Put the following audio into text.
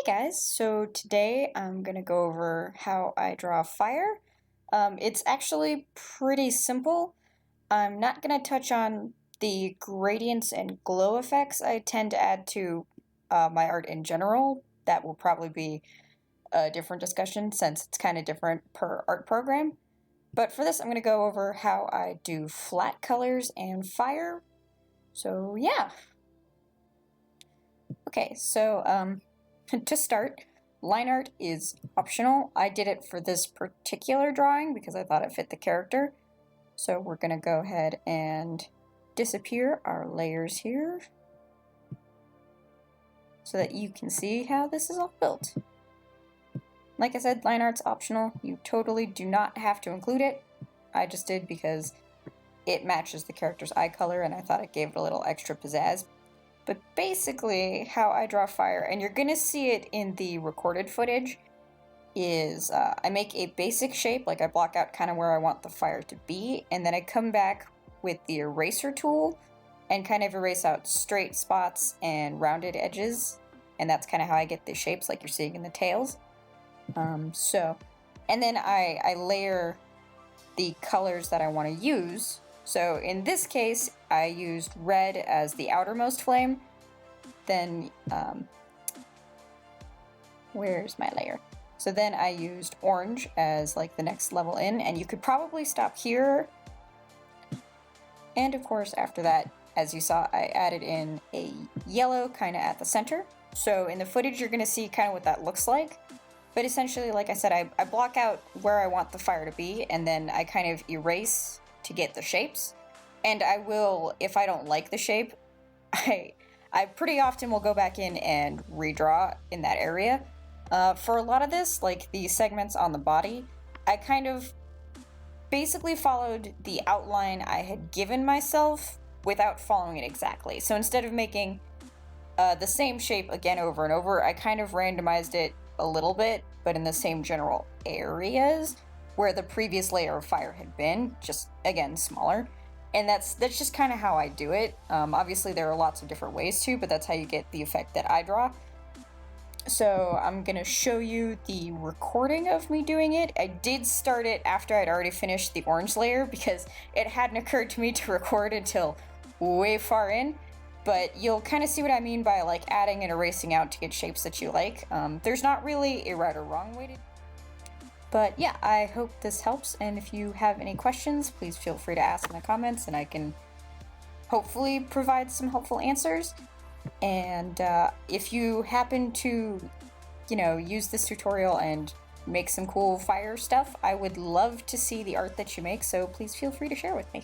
Guys, so today I'm going to go over how I draw fire. It's actually pretty simple. I'm not going to touch on the gradients and glow effects I tend to add to my art in general. That will probably be a different discussion since it's kind of different per art program. But for this, I'm going to go over how I do flat colors and fire. So yeah. Okay, so to start, line art is optional. I did it for this particular drawing because I thought it fit the character. So we're going to go ahead and disappear our layers here so that you can see how this is all built. Like I said, line art's optional. You totally do not have to include it. I just did because it matches the character's eye color and I thought it gave it a little extra pizzazz. But basically, how I draw fire, and you're going to see it in the recorded footage, is I make a basic shape, like I block out kind of where I want the fire to be, and then I come back with the eraser tool and kind of erase out straight spots and rounded edges, and that's kind of how I get the shapes like you're seeing in the tails. And then I layer the colors that I want to use. So in this case, I used red as the outermost flame. Then, where's my layer? So then I used orange as like the next level in, and you could probably stop here. And of course, after that, as you saw, I added in a yellow kind of at the center. So in the footage, you're going to see kind of what that looks like. But essentially, like I said, I block out where I want the fire to be, and then I kind of erase to get the shapes. And I will, if I don't like the shape, I pretty often will go back in and redraw in that area. For a lot of this, like the segments on the body, I kind of basically followed the outline I had given myself without following it exactly. So instead of making the same shape again over and over, I kind of randomized it a little bit, but in the same general areas where the previous layer of fire had been, just again smaller. And that's just kind of how I do it. Obviously there are lots of different ways to, but that's how you get the effect that I draw. So I'm gonna show you the recording of me doing it. I did start it after I'd already finished the orange layer because it hadn't occurred to me to record until way far in. But you'll kind of see what I mean by like adding and erasing out to get shapes that you like. There's not really a right or wrong way to. But yeah, I hope this helps, and if you have any questions, please feel free to ask in the comments, and I can hopefully provide some helpful answers. And if you happen to, use this tutorial and make some cool fire stuff, I would love to see the art that you make, so please feel free to share with me.